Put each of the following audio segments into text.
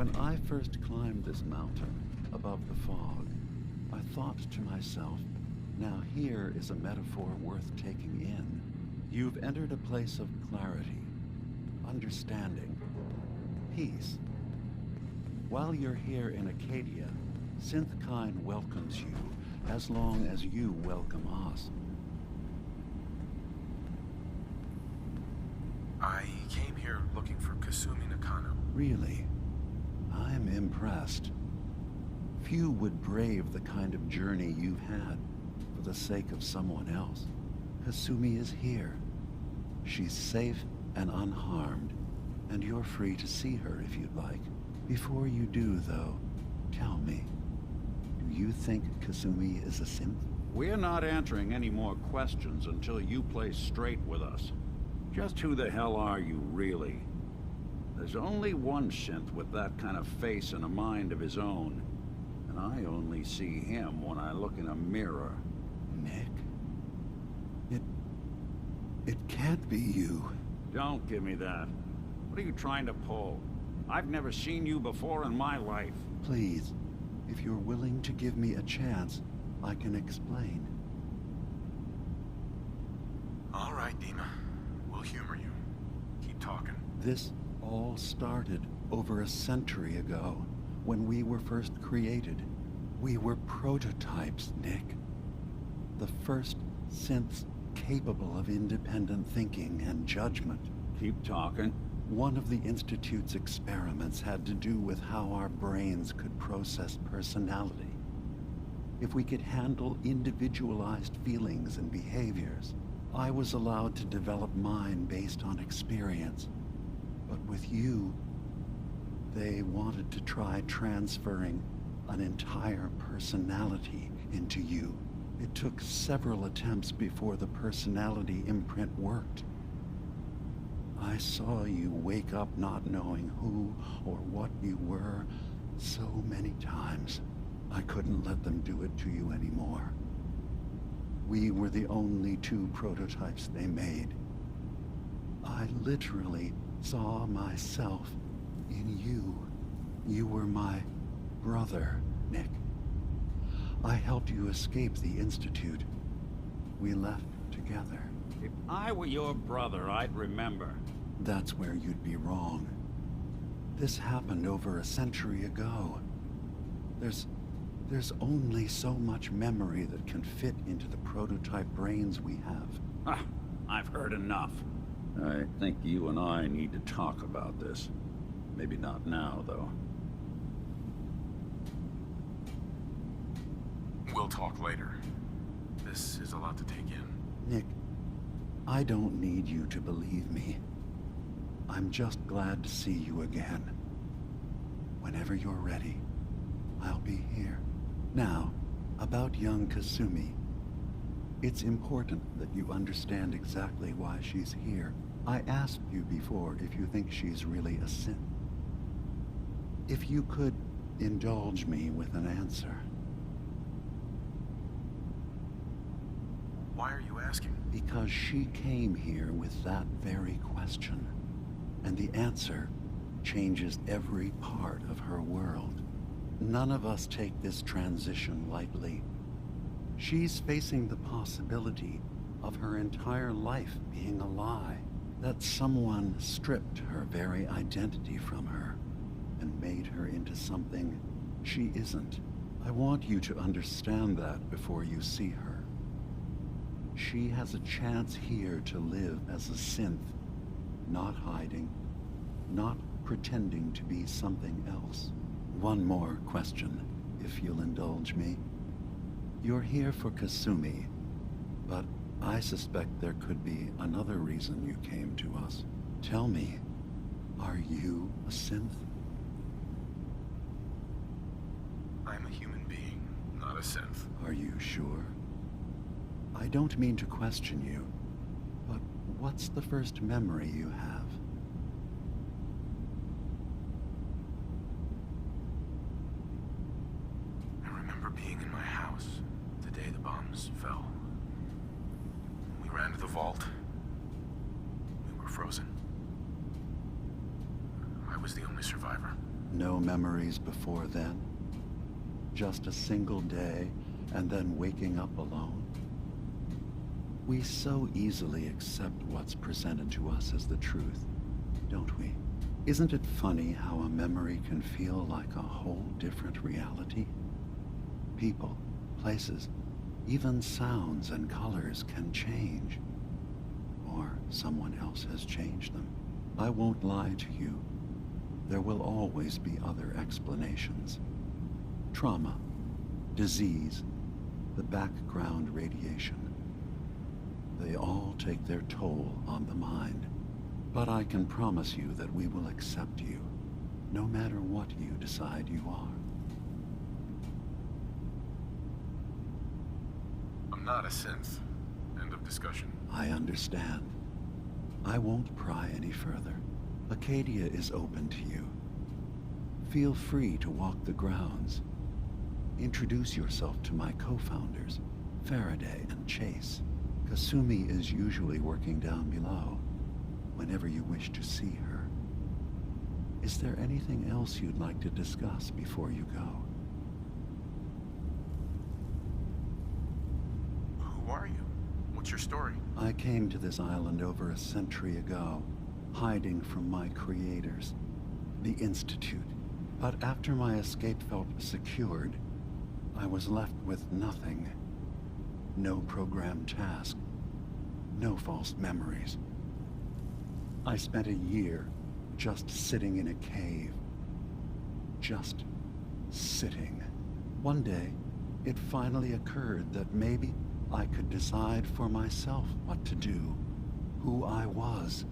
When I first climbed this mountain above the fog, I thought to myself, now here is a metaphor worth taking in. You've entered a place of clarity, understanding, peace. While you're here in Acadia, Synthkind welcomes you as long as you welcome us. I came here looking for Kasumi Nakano. Really? I'm impressed. Few would brave the kind of journey you've had for the sake of someone else. Kasumi is here. She's safe and unharmed, and you're free to see her if you'd like. Before you do, though, tell me, do you think Kasumi is a synth? We're not answering any more questions until you play straight with us. Just who the hell are you, really? There's only one synth with that kind of face and a mind of his own, and I only see him when I look in a mirror. Nick? It can't be you. Don't give me that. What are you trying to pull? I've never seen you before in my life. Please, if you're willing to give me a chance, I can explain. All right, Dima. We'll humor you. Keep talking. This all started over a century ago, when we were first created. We were prototypes, Nick. The first synths capable of independent thinking and judgment. Keep talking. One of the Institute's experiments had to do with how our brains could process personality. If we could handle individualized feelings and behaviors, I was allowed to develop mine based on experience. But with you, they wanted to try transferring an entire personality into you. It took several attempts before the personality imprint worked. I saw you wake up not knowing who or what you were so many times. I couldn't let them do it to you anymore. We were the only two prototypes they made. I literally saw myself in you. You were my brother, Nick. I helped you escape the Institute. We left together. If I were your brother, I'd remember. That's where you'd be wrong. This happened over a century ago. There's only so much memory that can fit into the prototype brains we have. Ah, I've heard enough. I think you and I need to talk about this. Maybe not now, though. We'll talk later. This is a lot to take in. Nick, I don't need you to believe me. I'm just glad to see you again. Whenever you're ready, I'll be here. Now, about young Kasumi. It's important that you understand exactly why she's here. I asked you before if you think she's really a synth. If you could indulge me with an answer. Why are you asking? Because she came here with that very question. And the answer changes every part of her world. None of us take this transition lightly. She's facing the possibility of her entire life being a lie, that someone stripped her very identity from her and made her into something she isn't. I want you to understand that before you see her. She has a chance here to live as a synth, not hiding, not pretending to be something else. One more question, if you'll indulge me. You're here for Kasumi, but I suspect there could be another reason you came to us. Tell me, are you a synth? I'm a human being, not a synth. Are you sure? I don't mean to question you, but what's the first memory you have? I remember being in my house the day the bombs fell. We ran to the vault. We were frozen. I was the only survivor. No memories before then? Just a single day and then waking up alone? We so easily accept what's presented to us as the truth, don't we? Isn't it funny how a memory can feel like a whole different reality? People, places, even sounds and colors can change. Or someone else has changed them. I won't lie to you. There will always be other explanations. Trauma, disease, the background radiation. They all take their toll on the mind. But I can promise you that we will accept you, no matter what you decide you are. I'm not a synth. End of discussion. I understand. I won't pry any further. Acadia is open to you. Feel free to walk the grounds. Introduce yourself to my co-founders, Faraday and Chase. Kasumi is usually working down below, whenever you wish to see her. Is there anything else you'd like to discuss before you go? Who are you? What's your story? I came to this island over a century ago, hiding from my creators, the Institute. But after my escape felt secured, I was left with nothing. No programmed task. No false memories. I spent a year just sitting in a cave. Just sitting. One day, it finally occurred that maybe I could decide for myself what to do, who I was.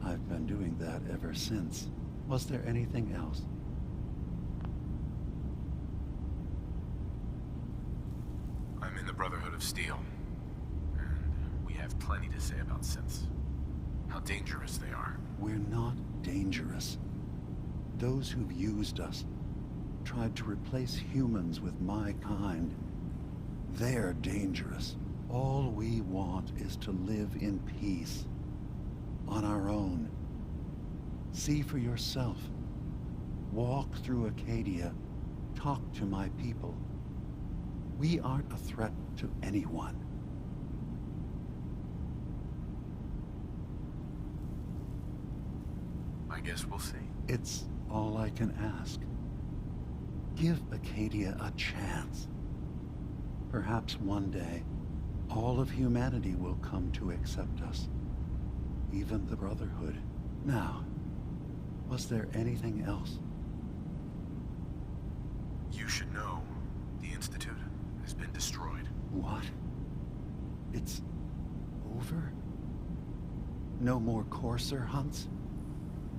I've been doing that ever since. Was there anything else? I'm in the Brotherhood of Steel, and we have plenty to say about synths. How dangerous they are. We're not dangerous. Those who've used us, tried to replace humans with my kind, they're dangerous. All we want is to live in peace. On our own. See for yourself. Walk through Acadia. Talk to my people. We aren't a threat to anyone. I guess we'll see. It's all I can ask. Give Acadia a chance. Perhaps one day, all of humanity will come to accept us. Even the Brotherhood. Now, was there anything else? You should know, the Institute has been destroyed. What? It's over? No more courser hunts?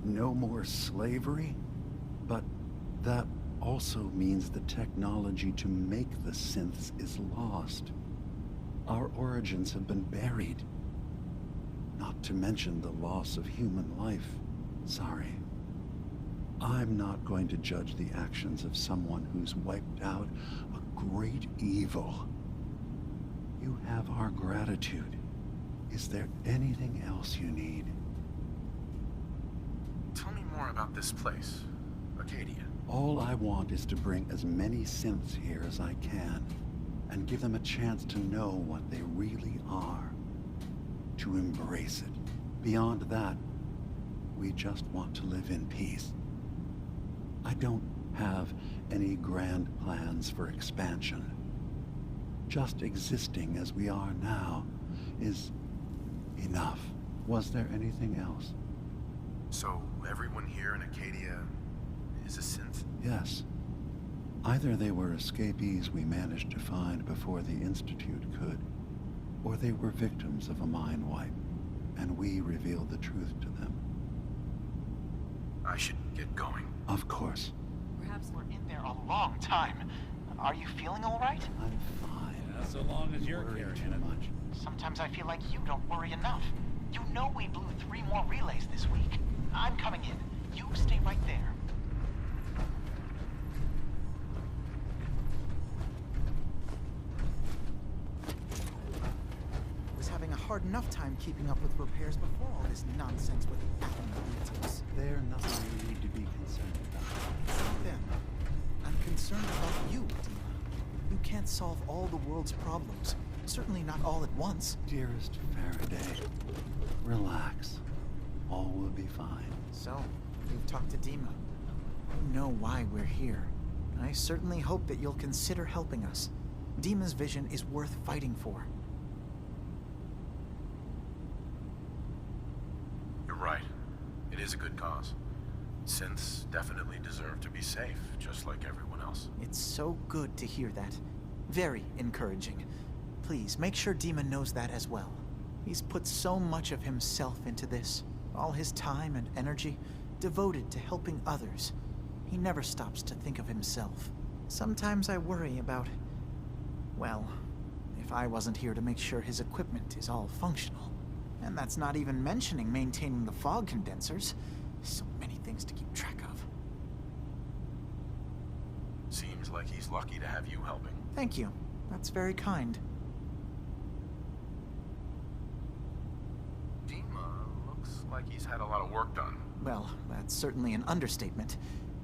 No more slavery? But that also means the technology to make the synths is lost. Our origins have been buried. Not to mention the loss of human life. Sorry. I'm not going to judge the actions of someone who's wiped out a great evil. You have our gratitude. Is there anything else you need? Tell me more about this place, Acadia. All I want is to bring as many synths here as I can, and give them a chance to know what they really are. To embrace it. Beyond that, we just want to live in peace. I don't have any grand plans for expansion. Just existing as we are now is enough. Was there anything else? So, everyone here in Acadia is a synth? Yes. Either they were escapees we managed to find before the Institute could, or they were victims of a mind wipe, and we revealed the truth to them. I should get going. Of course. Perhaps we're in there a long time. Are you feeling all right? I'm fine. Yeah, so long as you're Worry carrying too it. much. Sometimes I feel like you don't worry enough. You know we blew 3 more relays this week. I'm coming in. You stay right there. Was having a hard enough time keeping up with repairs before all this nonsense with atom beatings. They're nothing you need to be concerned about. Then, I'm concerned about you, Dima. You can't solve all the world's problems. Certainly not all at once. Dearest Faraday, relax. All will be fine. So, you've talked to Dima. You know why we're here. I certainly hope that you'll consider helping us. Dima's vision is worth fighting for. You're right. It is a good cause. Synths definitely deserve to be safe, just like everyone else. It's so good to hear that. Very encouraging. Please, make sure Dima knows that as well. He's put so much of himself into this. All his time and energy devoted to helping others. He never stops to think of himself. Sometimes I worry about... well, if I wasn't here to make sure his equipment is all functional. And that's not even mentioning maintaining the fog condensers. So many things to keep track of. Seems like he's lucky to have you helping. Thank you. That's very kind. Dima looks like he's had a lot of work done. Well, that's certainly an understatement.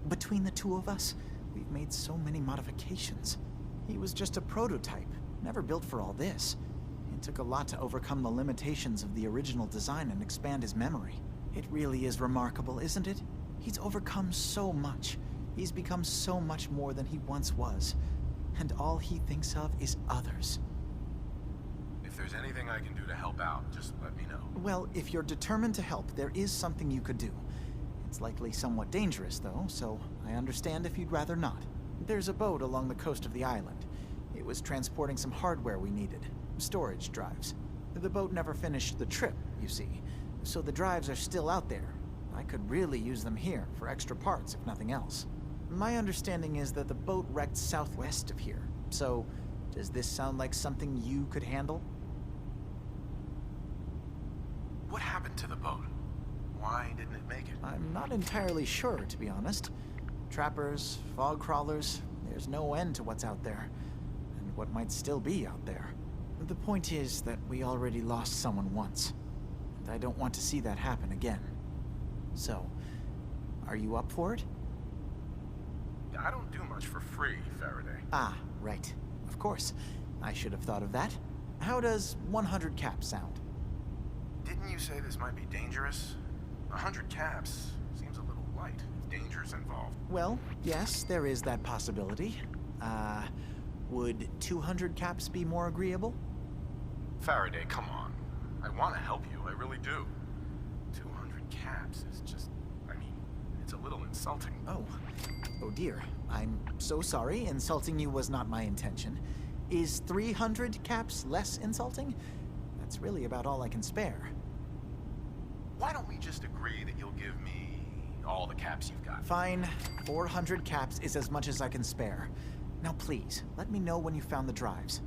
Between the two of us, we've made so many modifications. He was just a prototype, never built for all this. It took a lot to overcome the limitations of the original design and expand his memory. It really is remarkable, isn't it? He's overcome so much. He's become so much more than he once was. And all he thinks of is others. If there's anything I can do to help out, just let me know. Well, if you're determined to help, there is something you could do. It's likely somewhat dangerous, though, so I understand if you'd rather not. There's a boat along the coast of the island. It was transporting some hardware we needed. Storage drives. The boat never finished the trip, you see, so the drives are still out there. I could really use them here for extra parts, if nothing else. My understanding is that the boat wrecked southwest of here, so does this sound like something you could handle? What happened to the boat? Why didn't it make it? I'm not entirely sure, to be honest. Trappers, fog crawlers, there's no end to what's out there, and what might still be out there. The point is that we already lost someone once, and I don't want to see that happen again. So, are you up for it? I don't do much for free, Faraday. Ah, right. Of course. I should have thought of that. How does 100 caps sound? Didn't you say this might be dangerous? 100 caps seems a little light if danger's involved. Well, yes, there is that possibility. Would 200 caps be more agreeable? Faraday, come on. I want to help you, I really do. 200 caps is just, I mean, it's a little insulting. Oh dear. I'm so sorry. Insulting you was not my intention. Is 300 caps less insulting? That's really about all I can spare. Why don't we just agree that you'll give me all the caps you've got? Fine. 400 caps is as much as I can spare. Now please, let me know when you found the drives.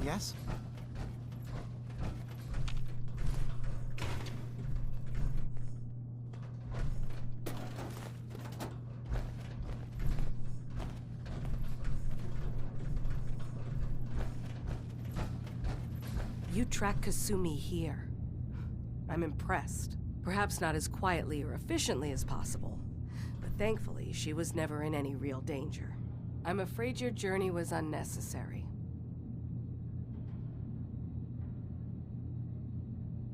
Yes? You tracked Kasumi here. I'm impressed. Perhaps not as quietly or efficiently as possible, but thankfully she was never in any real danger. I'm afraid your journey was unnecessary.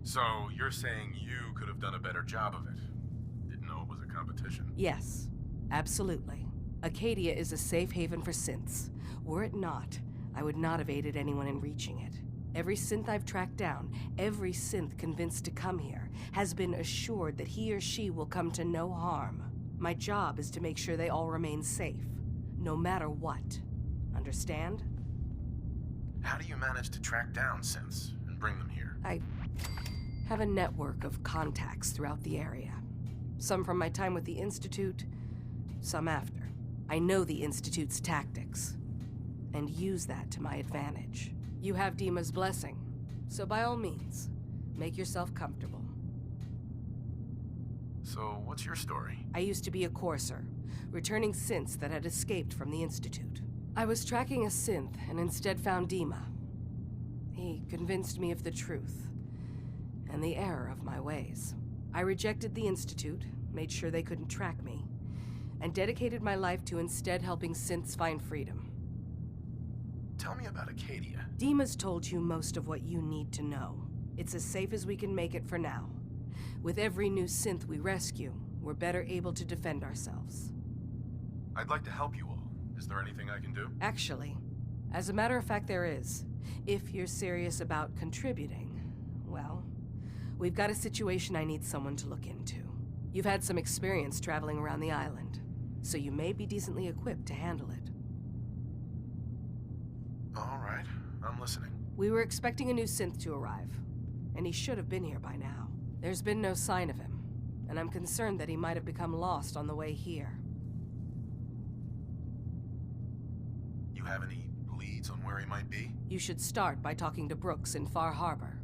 So, you're saying you could have done a better job of it? Didn't know it was a competition? Yes, absolutely. Acadia is a safe haven for synths. Were it not, I would not have aided anyone in reaching it. Every synth I've tracked down, every synth convinced to come here, has been assured that he or she will come to no harm. My job is to make sure they all remain safe, no matter what. Understand? How do you manage to track down synths and bring them here? I have a network of contacts throughout the area. Some from my time with the Institute, some after. I know the Institute's tactics, and use that to my advantage. You have Dima's blessing, so by all means, make yourself comfortable. So, what's your story? I used to be a courser, returning synths that had escaped from the Institute. I was tracking a synth and instead found Dima. He convinced me of the truth, and the error of my ways. I rejected the Institute, made sure they couldn't track me, and dedicated my life to instead helping synths find freedom. Tell me about Acadia. Dima's told you most of what you need to know. It's as safe as we can make it for now. With every new synth we rescue, we're better able to defend ourselves. I'd like to help you all. Is there anything I can do? Actually, as a matter of fact, there is. If you're serious about contributing, well, we've got a situation I need someone to look into. You've had some experience traveling around the island, so you may be decently equipped to handle it. All right, I'm listening. We were expecting a new synth to arrive, and he should have been here by now. There's been no sign of him, and I'm concerned that he might have become lost on the way here. You have any leads on where he might be? You should start by talking to Brooks in Far Harbor.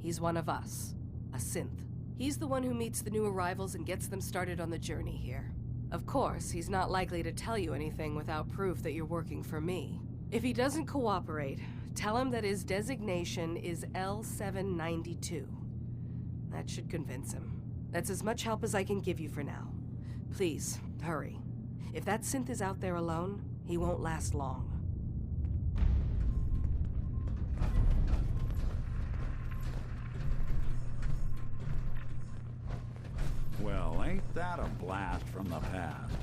He's one of us, a synth. He's the one who meets the new arrivals and gets them started on the journey here. Of course, he's not likely to tell you anything without proof that you're working for me. If he doesn't cooperate, tell him that his designation is L792. That should convince him. That's as much help as I can give you for now. Please, hurry. If that synth is out there alone, he won't last long. Well, ain't that a blast from the past?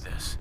This.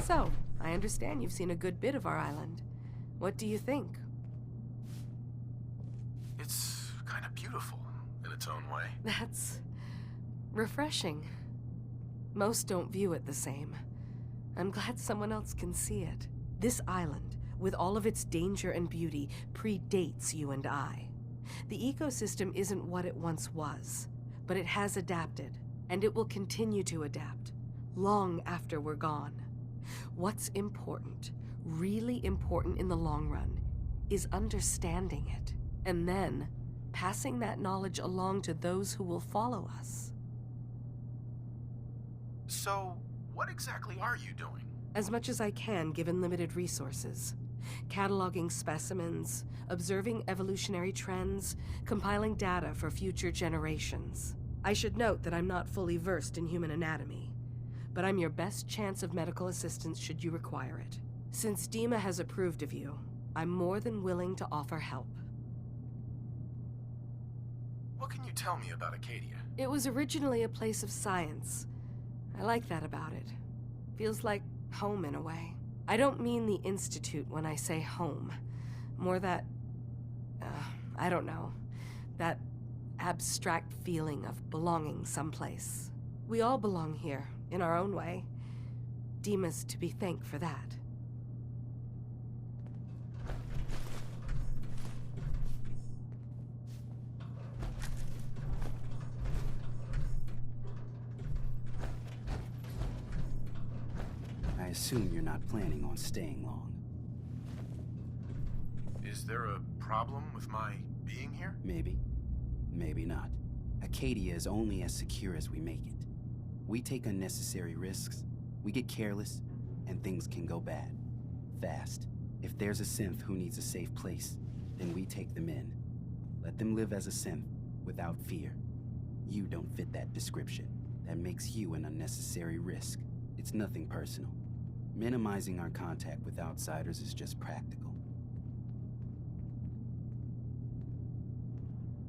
So, I understand you've seen a good bit of our island. What do you think? It's kind of beautiful in its own way. That's refreshing. Most don't view it the same. I'm glad someone else can see it. This island, with all of its danger and beauty, predates you and I. The ecosystem isn't what it once was, but it has adapted, and it will continue to adapt, long after we're gone. What's important, really important in the long run, is understanding it, and then passing that knowledge along to those who will follow us. So, what exactly are you doing? As much as I can, given limited resources. Cataloging specimens, observing evolutionary trends, compiling data for future generations. I should note that I'm not fully versed in human anatomy, but I'm your best chance of medical assistance should you require it. Since Dima has approved of you, I'm more than willing to offer help. What can you tell me about Acadia? It was originally a place of science. I like that about it. Feels like home in a way. I don't mean the Institute when I say home. More that, I don't know, that abstract feeling of belonging someplace. We all belong here, in our own way. Dima's to be thanked for that. I assume you're not planning on staying long. Is there a problem with my being here? Maybe. Maybe not. Acadia is only as secure as we make it. We take unnecessary risks, we get careless, and things can go bad. Fast. If there's a synth who needs a safe place, then we take them in. Let them live as a synth, without fear. You don't fit that description. That makes you an unnecessary risk. It's nothing personal. Minimizing our contact with outsiders is just practical.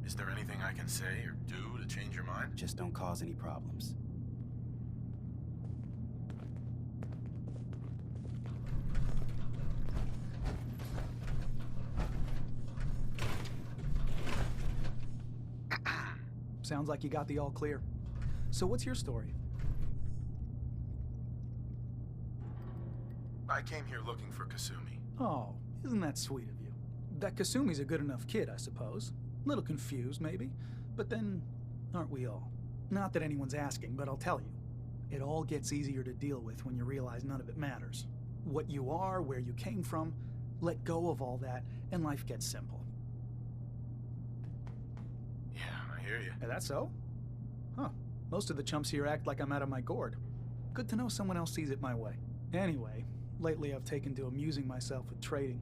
Is there anything I can say or do to change your mind? Just don't cause any problems. Sounds like you got the all clear. So what's your story? I came here looking for Kasumi. Oh, isn't that sweet of you? That Kasumi's a good enough kid, I suppose. Little confused, maybe. But then, aren't we all? Not that anyone's asking, but I'll tell you. It all gets easier to deal with when you realize none of it matters. What you are, where you came from, let go of all that, and life gets simple. Yeah, I hear you. Is that so? Huh. Most of the chumps here act like I'm out of my gourd. Good to know someone else sees it my way. Anyway, lately I've taken to amusing myself with trading.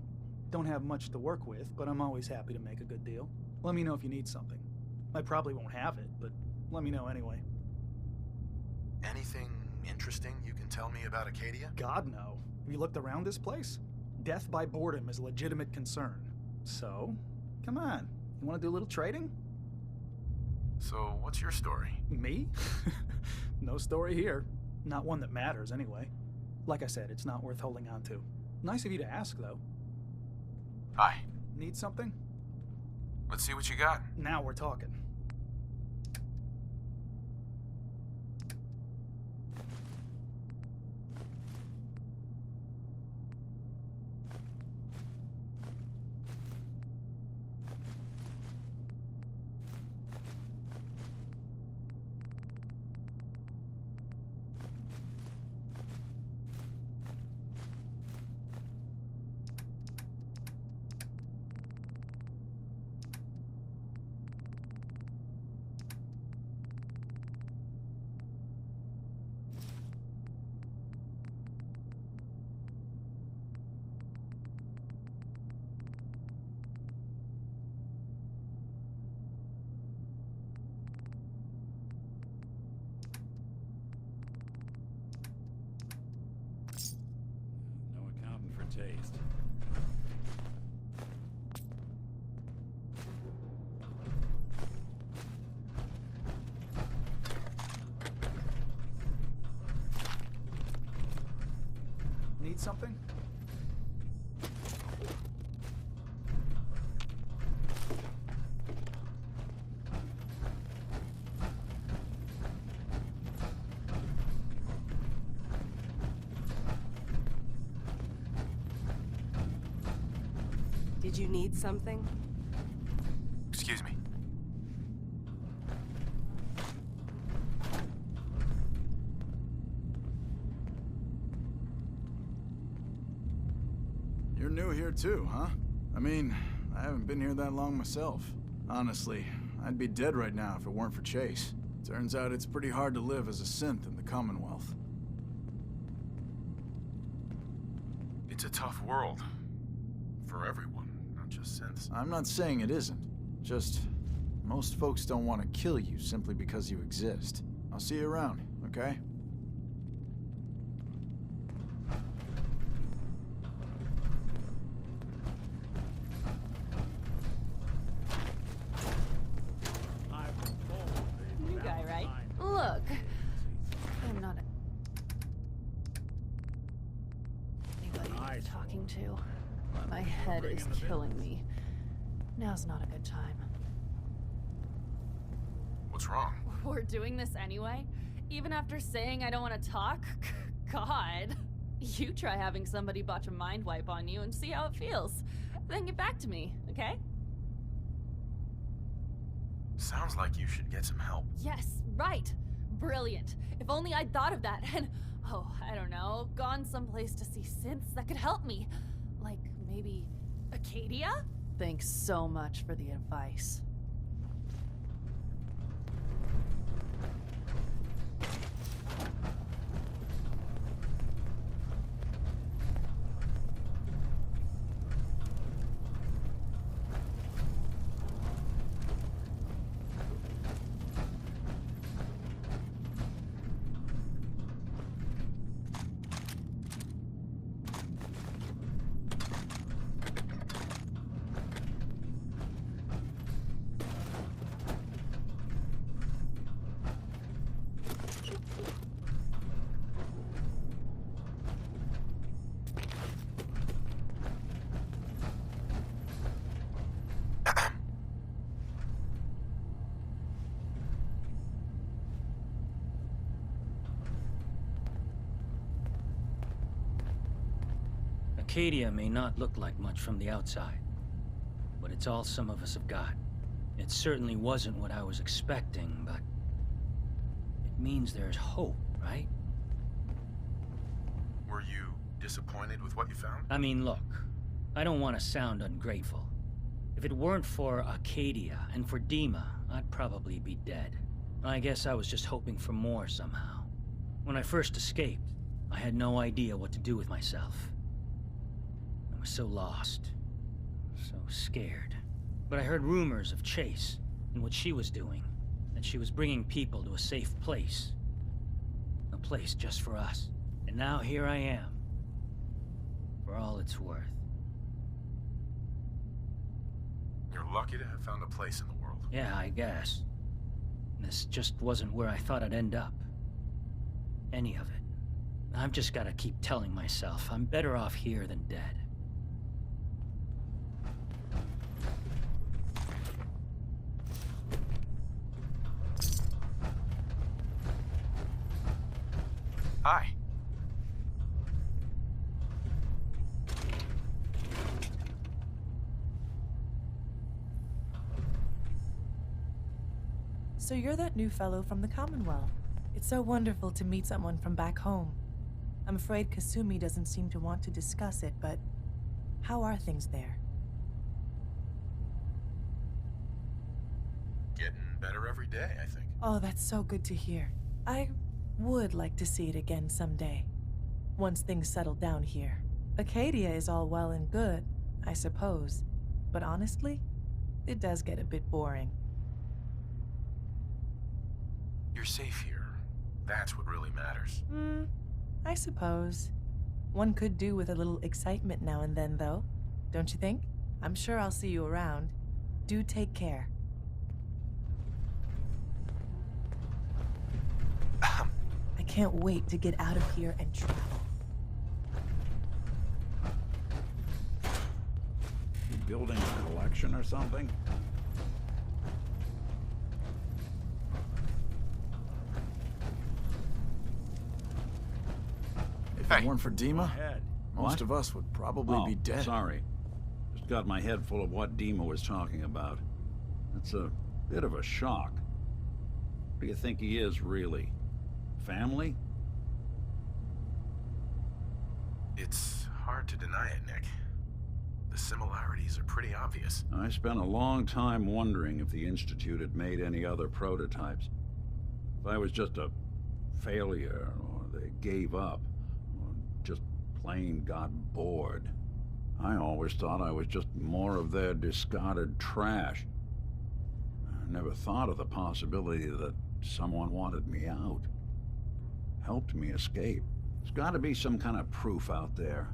Don't have much to work with, but I'm always happy to make a good deal. Let me know if you need something. I probably won't have it, but let me know anyway. Anything interesting you can tell me about Acadia? God, no. Have you looked around this place? Death by boredom is a legitimate concern. So, come on. You want to do a little trading? So, what's your story? Me? No story here. Not one that matters, anyway. Like I said, it's not worth holding on to. Nice of you to ask, though. Hi. Need something? Let's see what you got. Now we're talking. No accounting for taste. Need something? Did you need something? Excuse me. You're new here too, huh? I mean, I haven't been here that long myself. Honestly, I'd be dead right now if it weren't for Chase. Turns out it's pretty hard to live as a synth in the Commonwealth. It's a tough world. For everyone, not just synths. I'm not saying it isn't. Just, most folks don't want to kill you simply because you exist. I'll see you around, okay? New guy, right? Look, I'm not anybody you're talking to. My head is killing me. Now's not a good time. What's wrong? We're doing this anyway? Even after saying I don't want to talk? God. You try having somebody botch a mind wipe on you and see how it feels. Then get back to me, okay? Sounds like you should get some help. Yes, right. Brilliant. If only I'd thought of that and, oh, I don't know, gone someplace to see synths that could help me. Like, maybe Acadia? Thanks so much for the advice. Acadia may not look like much from the outside, but it's all some of us have got. It certainly wasn't what I was expecting, but it means there's hope, right? Were you disappointed with what you found? I mean, look, I don't want to sound ungrateful. If it weren't for Acadia and for Dima, I'd probably be dead. I guess I was just hoping for more somehow. When I first escaped, I had no idea what to do with myself. I was so lost, so scared. But I heard rumors of Chase and what she was doing, that she was bringing people to a safe place. A place just for us. And now here I am, for all it's worth. You're lucky to have found a place in the world. Yeah, I guess. This just wasn't where I thought I'd end up. Any of it. I've just gotta keep telling myself I'm better off here than dead. Hi. So you're that new fellow from the Commonwealth. It's so wonderful to meet someone from back home. I'm afraid Kasumi doesn't seem to want to discuss it, but how are things there? Getting better every day, I think. Oh, that's so good to hear. I would like to see it again someday, once things settle down here. Acadia is all well and good, I suppose, but honestly, it does get a bit boring. You're safe here. That's what really matters. I suppose. One could do with a little excitement now and then, though, don't you think? I'm sure I'll see you around. Do take care. I can't wait to get out of here and travel. You building a collection or something? If it weren't for Dima, most of us would probably be dead. Sorry. Just got my head full of what Dima was talking about. It's a bit of a shock. What do you think he is, really? Family? It's hard to deny it, Nick. The similarities are pretty obvious. I spent a long time wondering if the Institute had made any other prototypes. If I was just a failure, or they gave up, or just plain got bored. I always thought I was just more of their discarded trash. I never thought of the possibility that someone wanted me out. Helped me escape. There's gotta be some kind of proof out there.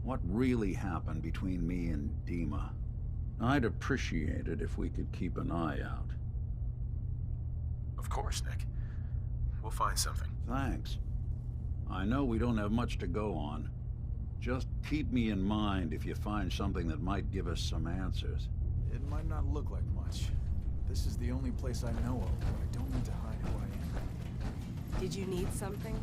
What really happened between me and Dima? I'd appreciate it if we could keep an eye out. Of course, Nick. We'll find something. Thanks. I know we don't have much to go on. Just keep me in mind if you find something that might give us some answers. It might not look like much, but this is the only place I know of where I don't need to hide who I am. Did you need something?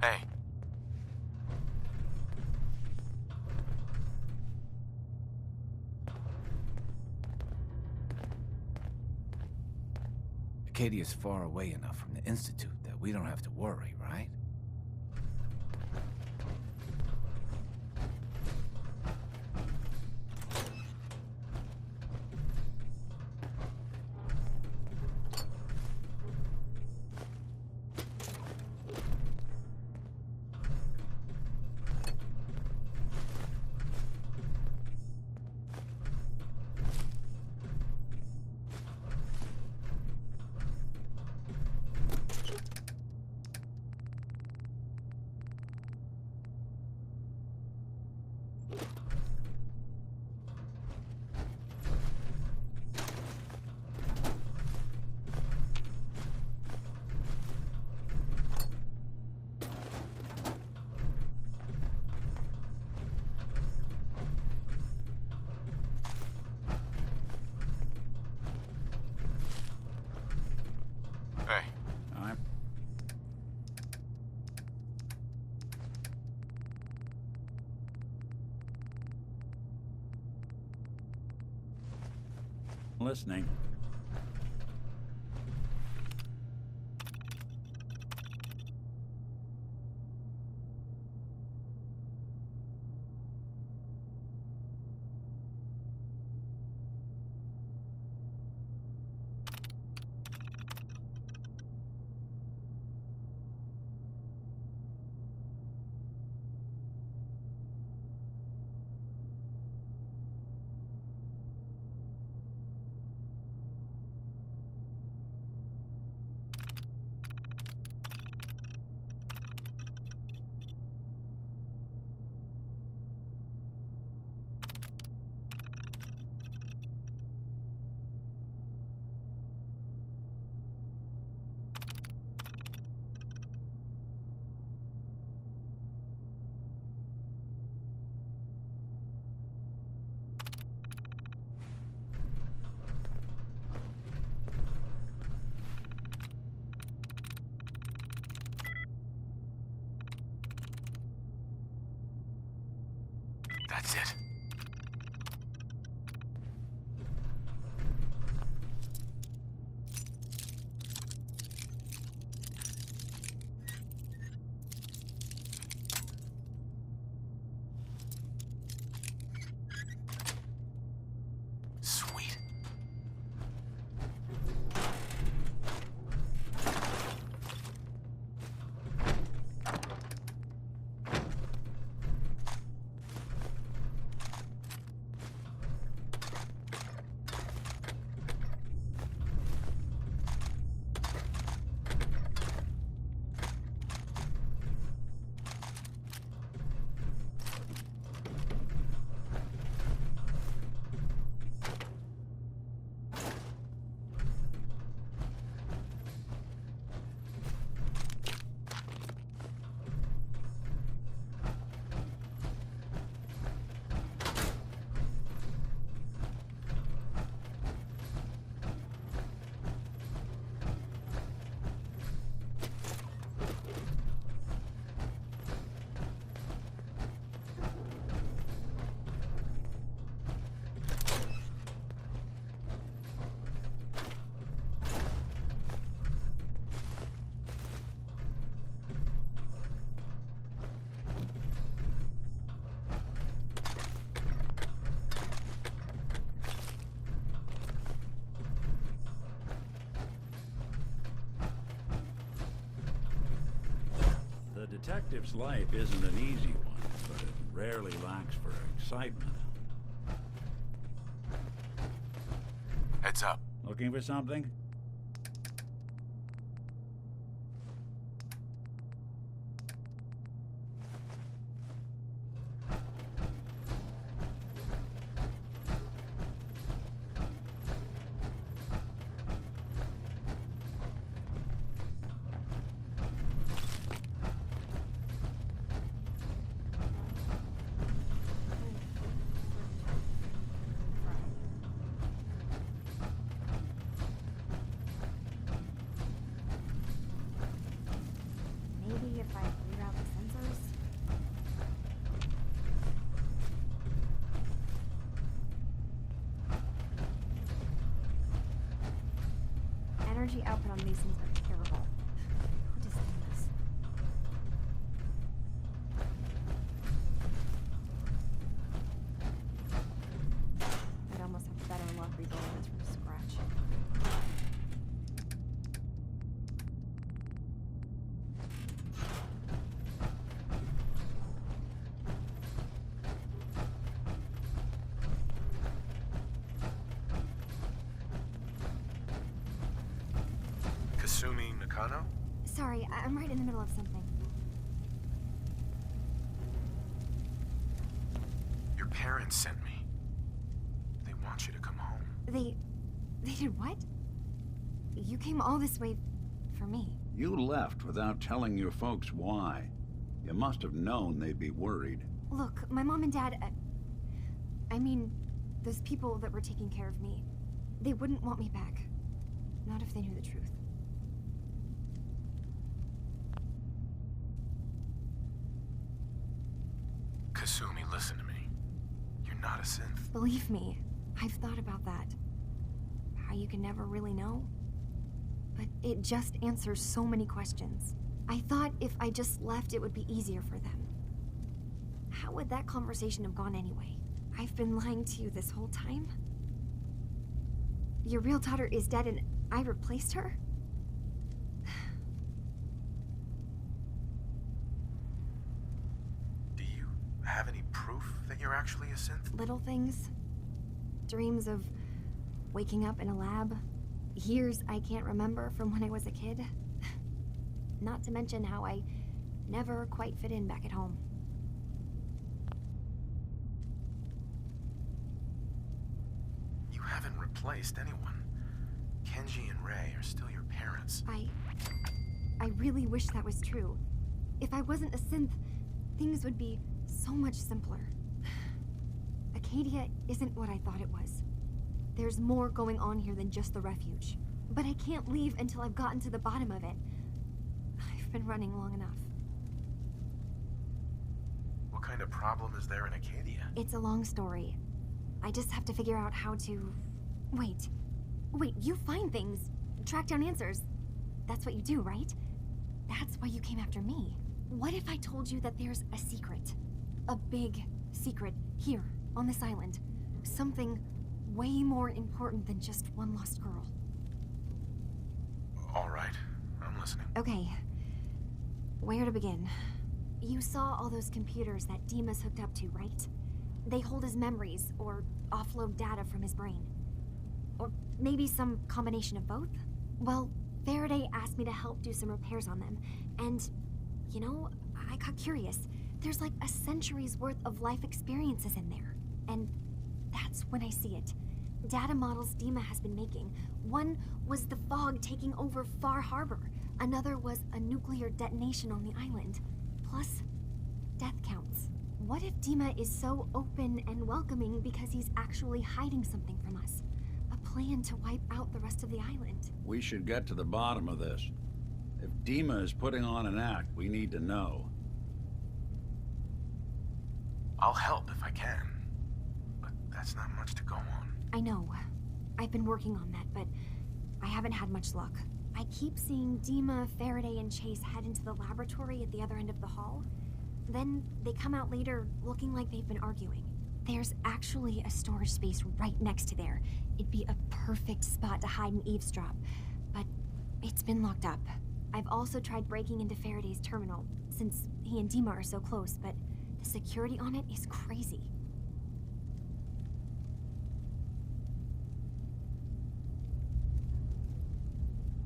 Hey. Acadia's far away enough from the Institute that we don't have to worry, right? Hey. I'm... listening. That's it. Sweet. detective's life isn't an easy one, but it rarely lacks for excitement. Heads up. Looking for something? Maybe if I reroute the sensors? Energy output on these things are terrible. Who designed this? I'd almost have better luck rebuilding this from scratch. Kasumi Nakano? Sorry, I'm right in the middle of something. Your parents sent me. They want you to come home. They did what? You came all this way for me. You left without telling your folks why. You must have known they'd be worried. Look, my mom and dad, I mean, those people that were taking care of me, they wouldn't want me back. Not if they knew the truth. Kasumi, listen to me. You're not a synth. Believe me, I've thought about that. How you can never really know. But it just answers so many questions. I thought if I just left, it would be easier for them. How would that conversation have gone anyway? I've been lying to you this whole time? Your real daughter is dead and I replaced her? Do you have any proof that you're actually a synth? Little things. Dreams of waking up in a lab. Years I can't remember from when I was a kid. Not to mention how I never quite fit in back at home. You haven't replaced anyone. Kenji and Ray are still your parents. I really wish that was true. If I wasn't a synth, things would be so much simpler. Acadia isn't what I thought it was. There's more going on here than just the refuge. But I can't leave until I've gotten to the bottom of it. I've been running long enough. What kind of problem is there in Acadia? It's a long story. I just have to figure out how to... Wait, you find things, track down answers. That's what you do, right? That's why you came after me. What if I told you that there's a secret? A big secret here, on this island. Something way more important than just one lost girl. All right, I'm listening. Okay, where to begin? You saw all those computers that Dima's hooked up to, right? They hold his memories, or offload data from his brain. Or maybe some combination of both? Well, Faraday asked me to help do some repairs on them, and, you know, I got curious. There's like a century's worth of life experiences in there, and that's when I see it. Data models Dima has been making. One was the fog taking over Far Harbor. Another was a nuclear detonation on the island. Plus, death counts. What if Dima is so open and welcoming because he's actually hiding something from us? A plan to wipe out the rest of the island. We should get to the bottom of this. If Dima is putting on an act, we need to know. I'll help if I can, but that's not much to go on. I know. I've been working on that, but I haven't had much luck. I keep seeing Dima, Faraday, and Chase head into the laboratory at the other end of the hall. Then they come out later looking like they've been arguing. There's actually a storage space right next to there. It'd be a perfect spot to hide and eavesdrop, but it's been locked up. I've also tried breaking into Faraday's terminal, since he and Dima are so close, but the security on it is crazy.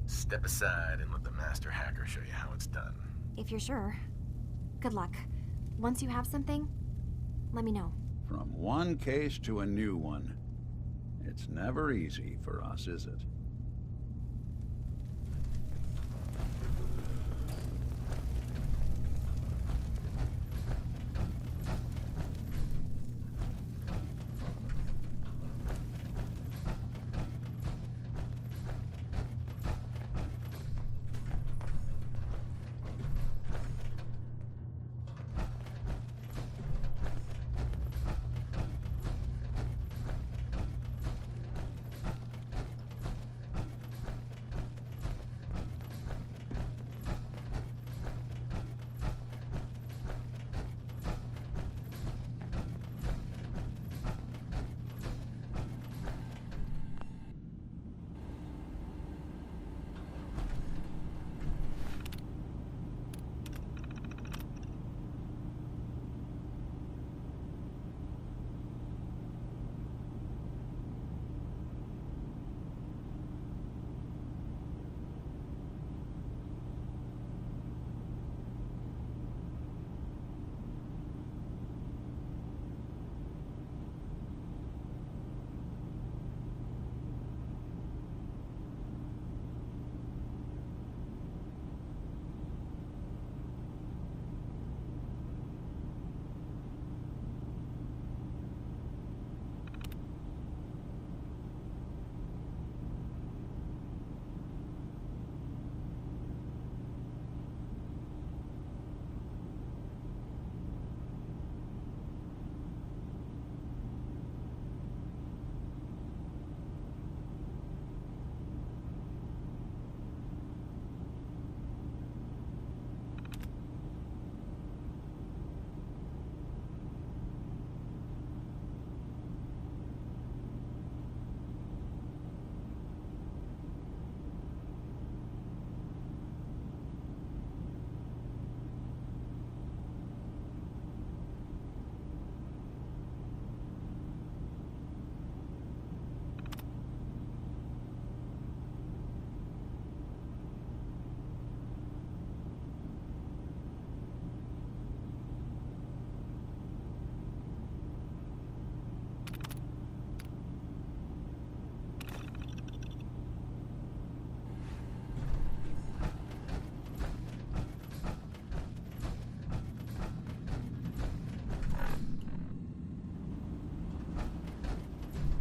Step aside and let the master hacker show you how it's done. If you're sure. Good luck. Once you have something, let me know. From one case to a new one. It's never easy for us, is it?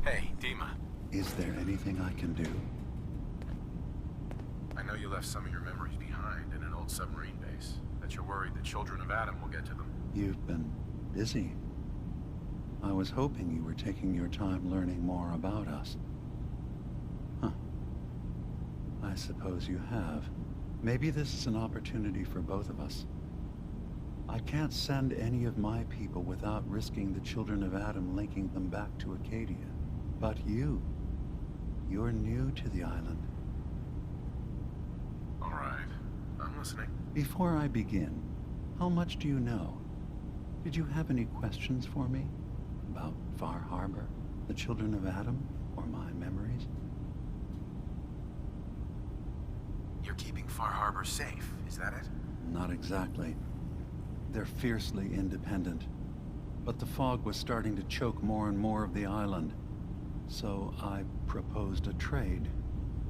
Hey, Dima. Is there anything I can do? I know you left some of your memories behind in an old submarine base. That you're worried the children of Adam will get to them. You've been busy. I was hoping you were taking your time learning more about us. Huh. I suppose you have. Maybe this is an opportunity for both of us. I can't send any of my people without risking the children of Adam linking them back to Acadia. But you're new to the island. All right, I'm listening. Before I begin, how much do you know? Did you have any questions for me? About Far Harbor, the children of Adam, or my memories? You're keeping Far Harbor safe, is that it? Not exactly. They're fiercely independent. But the fog was starting to choke more and more of the island. So I proposed a trade.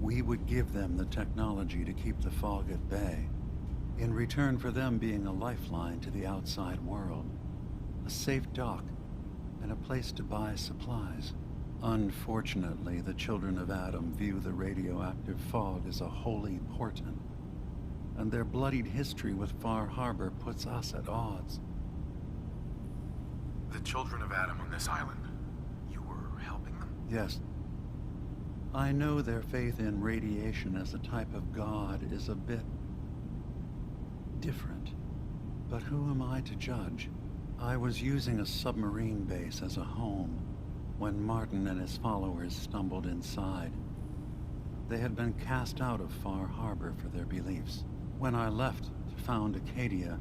We would give them the technology to keep the fog at bay, in return for them being a lifeline to the outside world, a safe dock, and a place to buy supplies. Unfortunately, the children of Adam view the radioactive fog as a holy portent, and their bloodied history with Far Harbor puts us at odds. The children of Adam on this island, you were helping them? Yes. I know their faith in radiation as a type of god is a bit different. But who am I to judge? I was using a submarine base as a home when Martin and his followers stumbled inside. They had been cast out of Far Harbor for their beliefs. When I left to found Acadia,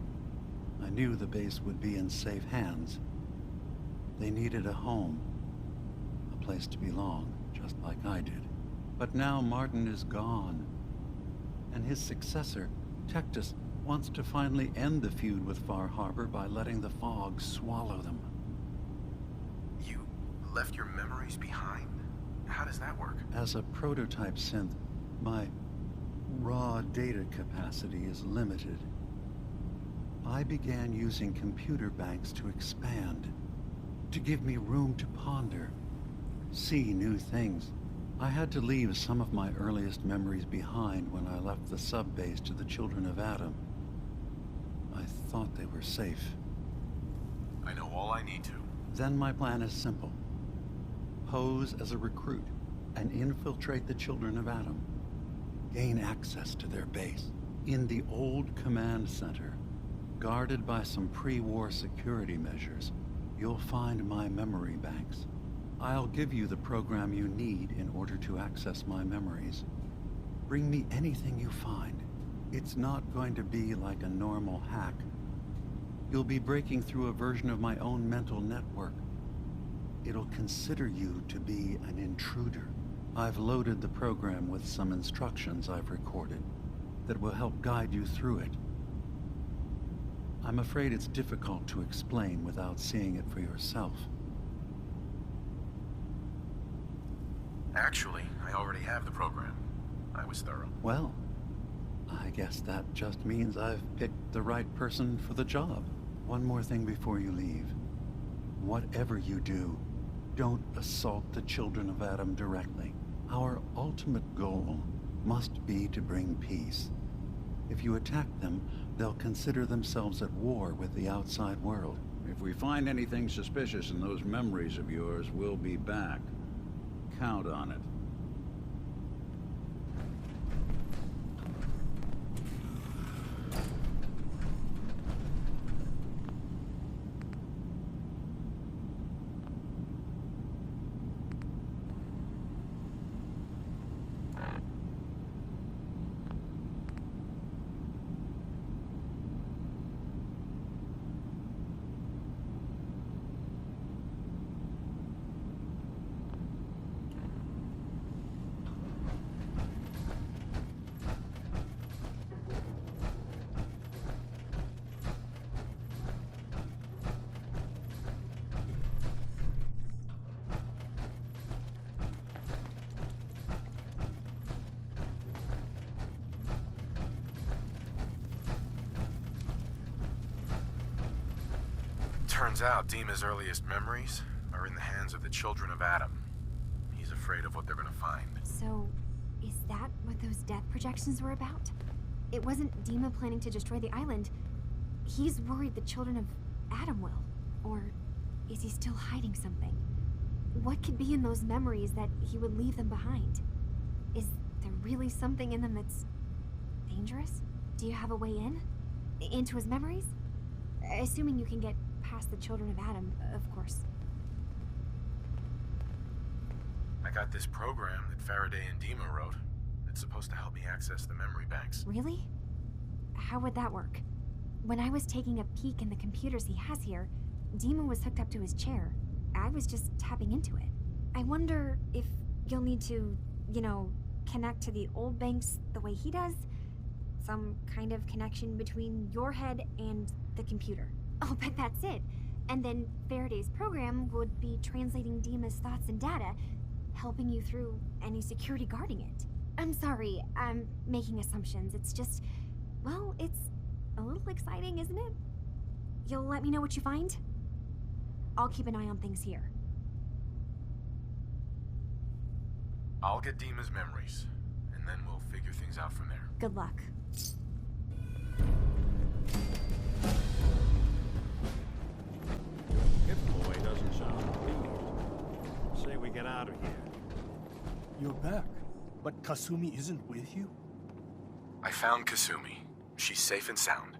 I knew the base would be in safe hands. They needed a home, a place to belong, just like I did. But now Martin is gone, and his successor, Tectus, wants to finally end the feud with Far Harbor by letting the fog swallow them. You left your memories behind? How does that work? As a prototype synth, my raw data capacity is limited. I began using computer banks to expand, to give me room to ponder, see new things. I had to leave some of my earliest memories behind when I left the sub-base to the Children of Adam. I thought they were safe. I know all I need to. Then my plan is simple. Pose as a recruit and infiltrate the Children of Adam. Gain access to their base. In the old command center, guarded by some pre-war security measures, you'll find my memory banks. I'll give you the program you need in order to access my memories. Bring me anything you find. It's not going to be like a normal hack. You'll be breaking through a version of my own mental network. It'll consider you to be an intruder. I've loaded the program with some instructions I've recorded that will help guide you through it. I'm afraid it's difficult to explain without seeing it for yourself. Actually, I already have the program. I was thorough. Well, I guess that just means I've picked the right person for the job. One more thing before you leave. Whatever you do, don't assault the Children of Adam directly. Our ultimate goal must be to bring peace. If you attack them, they'll consider themselves at war with the outside world. If we find anything suspicious in those memories of yours, we'll be back. Count on it. Turns out Dima's earliest memories are in the hands of the Children of Adam. He's afraid of what they're gonna find. So, is that what those death projections were about? It wasn't Dima planning to destroy the island. He's worried the Children of Adam will. Or is he still hiding something? What could be in those memories that he would leave them behind? Is there really something in them that's dangerous? Do you have a way in? Into his memories? Assuming you can get past the Children of Adam, of course. I got this program that Faraday and Dima wrote. It's supposed to help me access the memory banks. Really? How would that work? When I was taking a peek in the computers he has here, Dima was hooked up to his chair. I was just tapping into it. I wonder if you'll need to, connect to the old banks the way he does? Some kind of connection between your head and the computer. I'll bet that's it. And then Faraday's program would be translating Dima's thoughts and data, helping you through any security guarding it. I'm sorry, I'm making assumptions. It's just, well, it's a little exciting, isn't it? You'll let me know what you find? I'll keep an eye on things here. I'll get Dima's memories, and then we'll figure things out from there. Good luck. Boy doesn't sound pleased. Say we get out of here. You're back, but Kasumi isn't with you? I found Kasumi. She's safe and sound.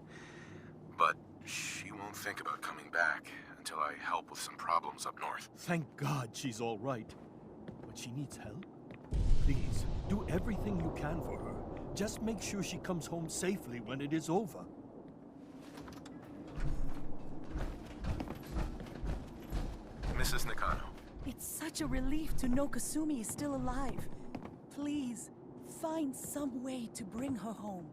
But she won't think about coming back until I help with some problems up north. Thank God she's all right. But she needs help. Please, do everything you can for her. Just make sure she comes home safely when it is over. Mrs. Nakano. It's such a relief to know Kasumi is still alive. Please, find some way to bring her home.